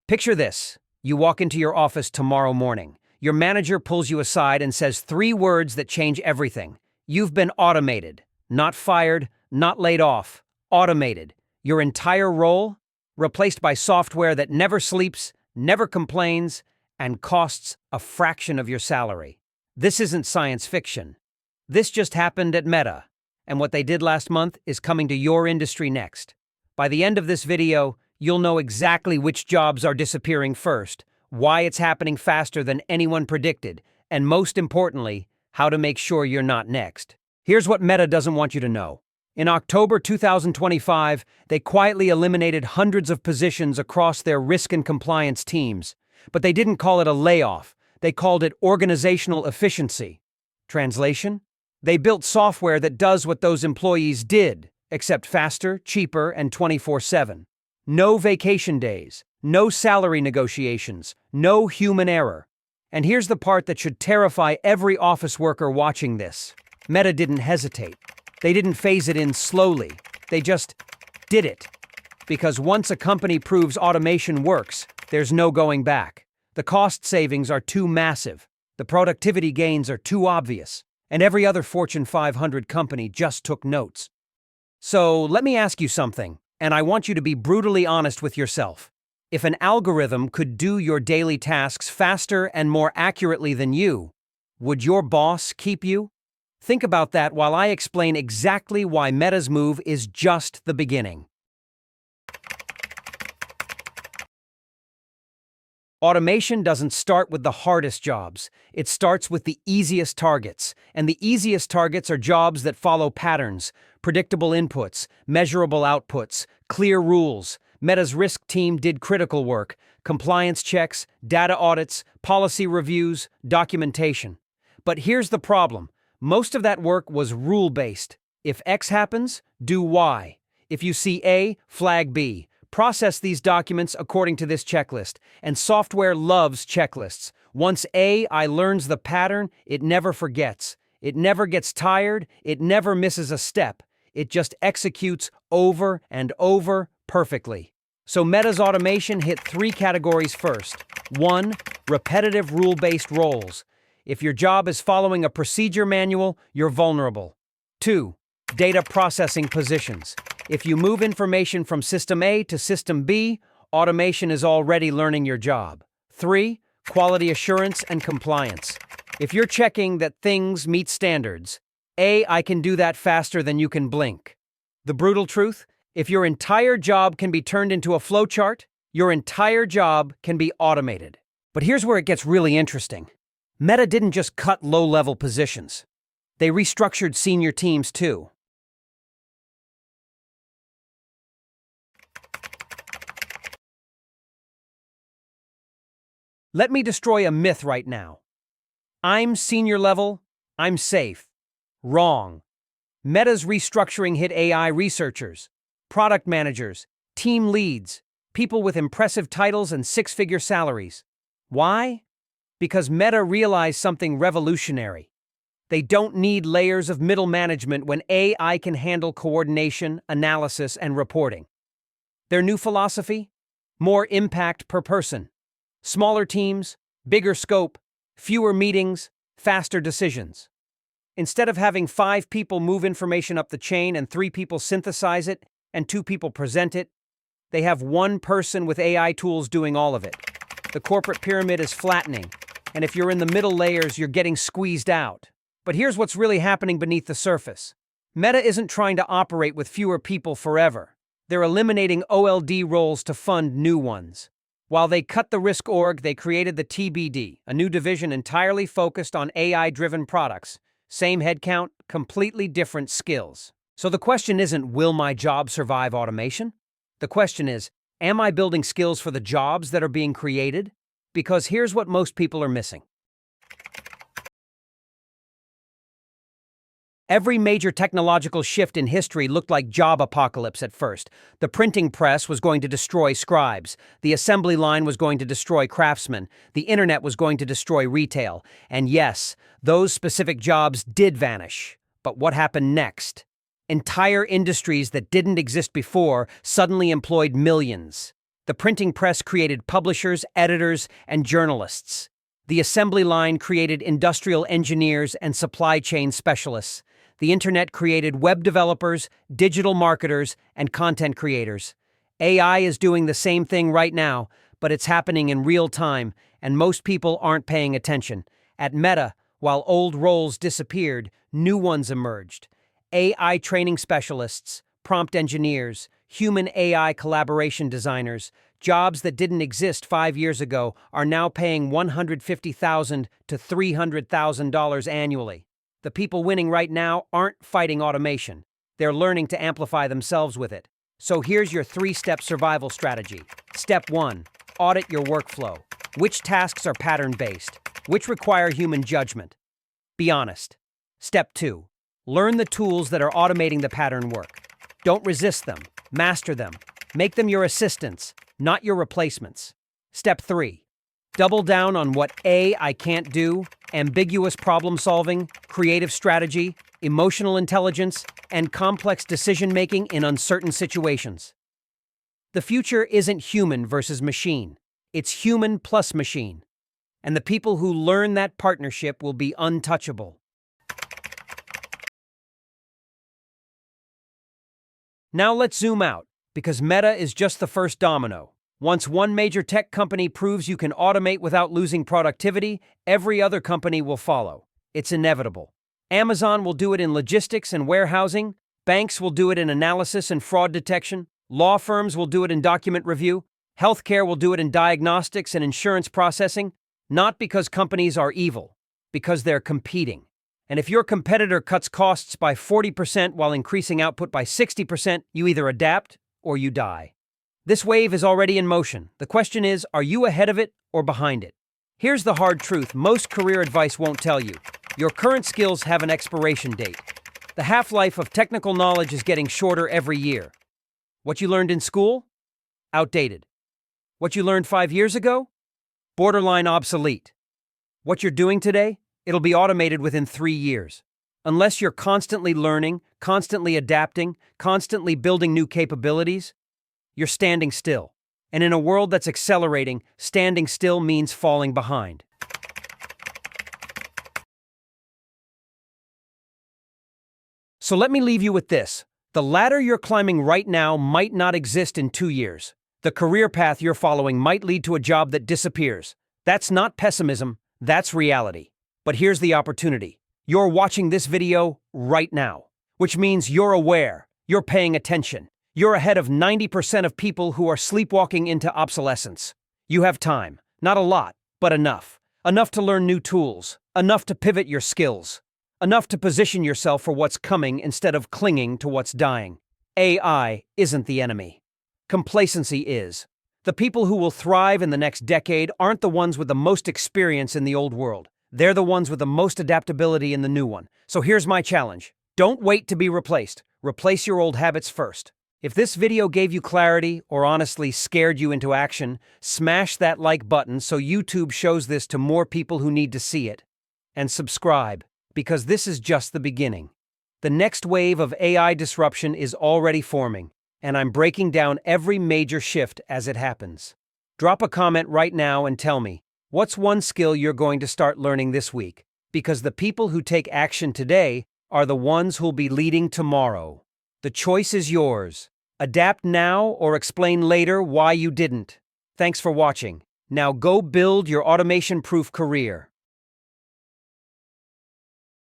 Picture this. You walk into your office tomorrow morning. Your manager pulls you aside and says 3 words that change everything. You've been automated. Not fired, not laid off. Automated. Your entire role replaced by software that never sleeps, never complains, and costs a fraction of your salary. This isn't science fiction. This just happened at Meta, and what they did last month is coming to your industry next. By the end of this video, you'll know exactly which jobs are disappearing first, why it's happening faster than anyone predicted, and most importantly, how to make sure you're not next. Here's what Meta doesn't want you to know. In October 2025, they quietly eliminated hundreds of positions across their risk and compliance teams, but they didn't call it a layoff. They called it organizational efficiency. Translation? They built software that does what those employees did, except faster, cheaper, and 24/7. No vacation days, no salary negotiations, no human error. And here's the part that should terrify every office worker watching this. Meta didn't hesitate. They didn't phase it in slowly. They just did it. Because once a company proves automation works, there's no going back. The cost savings are too massive. The productivity gains are too obvious. And every other Fortune 500 company just took notes. So let me ask you something, and I want you to be brutally honest with yourself. If an algorithm could do your daily tasks faster and more accurately than you, would your boss keep you? Think about that while I explain exactly why Meta's move is just the beginning. Automation doesn't start with the hardest jobs. It starts with the easiest targets. And the easiest targets are jobs that follow patterns, predictable inputs, measurable outputs, clear rules. Meta's risk team did critical work: compliance checks, data audits, policy reviews, documentation. But here's the problem. Most of that work was rule-based. If X happens, do Y. If you see A, flag B. Process these documents according to this checklist. And software loves checklists. Once AI learns the pattern, it never forgets. It never gets tired. It never misses a step. It just executes over and over perfectly. So Meta's automation hit 3 categories first. 1, repetitive rule-based roles. If your job is following a procedure manual, you're vulnerable. 2, data processing positions. If you move information from system A to system B, automation is already learning your job. 3, quality assurance and compliance. If you're checking that things meet standards, AI can do that faster than you can blink. The brutal truth? If your entire job can be turned into a flowchart, your entire job can be automated. But here's where it gets really interesting. Meta didn't just cut low-level positions. They restructured senior teams too. Let me destroy a myth right now. I'm senior level, I'm safe. Wrong. Meta's restructuring hit AI researchers, product managers, team leads, people with impressive titles and 6-figure salaries. Why? Because Meta realized something revolutionary. They don't need layers of middle management when AI can handle coordination, analysis, and reporting. Their new philosophy? More impact per person. Smaller teams, bigger scope, fewer meetings, faster decisions. Instead of having 5 people move information up the chain and 3 people synthesize it and 2 people present it, they have 1 person with AI tools doing all of it. The corporate pyramid is flattening, and if you're in the middle layers, you're getting squeezed out. But here's what's really happening beneath the surface. Meta isn't trying to operate with fewer people forever. They're eliminating OLD roles to fund new ones. While they cut the risk org, they created the TBD, a new division entirely focused on AI-driven products. Same headcount, completely different skills. So the question isn't, will my job survive automation? The question is, am I building skills for the jobs that are being created? Because here's what most people are missing. Every major technological shift in history looked like job apocalypse at first. The printing press was going to destroy scribes. The assembly line was going to destroy craftsmen. The internet was going to destroy retail. And yes, those specific jobs did vanish. But what happened next? Entire industries that didn't exist before suddenly employed millions. The printing press created publishers, editors, and journalists. The assembly line created industrial engineers and supply chain specialists. The internet created web developers, digital marketers, and content creators. AI is doing the same thing right now, but it's happening in real time, and most people aren't paying attention. At Meta, while old roles disappeared, new ones emerged. AI training specialists, prompt engineers, human AI collaboration designers, jobs that didn't exist 5 years ago are now paying $150,000 to $300,000 annually. The people winning right now aren't fighting automation. They're learning to amplify themselves with it. So here's your 3-step survival strategy. Step 1. Audit your workflow. Which tasks are pattern-based? Which require human judgment? Be honest. Step 2. Learn the tools that are automating the pattern work. Don't resist them. Master them. Make them your assistants, not your replacements. Step 3. Double down on what I can't do: ambiguous problem solving, creative strategy, emotional intelligence, and complex decision-making in uncertain situations. The future isn't human versus machine. It's human plus machine. And the people who learn that partnership will be untouchable. Now let's zoom out, because Meta is just the first domino. Once one major tech company proves you can automate without losing productivity, every other company will follow. It's inevitable. Amazon will do it in logistics and warehousing. Banks will do it in analysis and fraud detection. Law firms will do it in document review. Healthcare will do it in diagnostics and insurance processing. Not because companies are evil, because they're competing. And if your competitor cuts costs by 40% while increasing output by 60%, you either adapt or you die. This wave is already in motion. The question is, are you ahead of it or behind it? Here's the hard truth most career advice won't tell you. Your current skills have an expiration date. The half-life of technical knowledge is getting shorter every year. What you learned in school? Outdated. What you learned 5 years ago? Borderline obsolete. What you're doing today? It'll be automated within 3 years. Unless you're constantly learning, constantly adapting, constantly building new capabilities, you're standing still. And in a world that's accelerating, standing still means falling behind. So let me leave you with this. The ladder you're climbing right now might not exist in 2 years. The career path you're following might lead to a job that disappears. That's not pessimism, that's reality. But here's the opportunity. You're watching this video right now, which means you're aware, you're paying attention. You're ahead of 90% of people who are sleepwalking into obsolescence. You have time, not a lot, but enough. Enough to learn new tools, enough to pivot your skills, enough to position yourself for what's coming instead of clinging to what's dying. AI isn't the enemy. Complacency is. The people who will thrive in the next decade aren't the ones with the most experience in the old world. They're the ones with the most adaptability in the new one. So here's my challenge. Don't wait to be replaced. Replace your old habits first. If this video gave you clarity or honestly scared you into action, smash that like button so YouTube shows this to more people who need to see it. And subscribe, because this is just the beginning. The next wave of AI disruption is already forming, and I'm breaking down every major shift as it happens. Drop a comment right now and tell me, what's one skill you're going to start learning this week? Because the people who take action today are the ones who'll be leading tomorrow. The choice is yours. Adapt now or explain later why you didn't. Thanks for watching. Now go build your automation-proof career.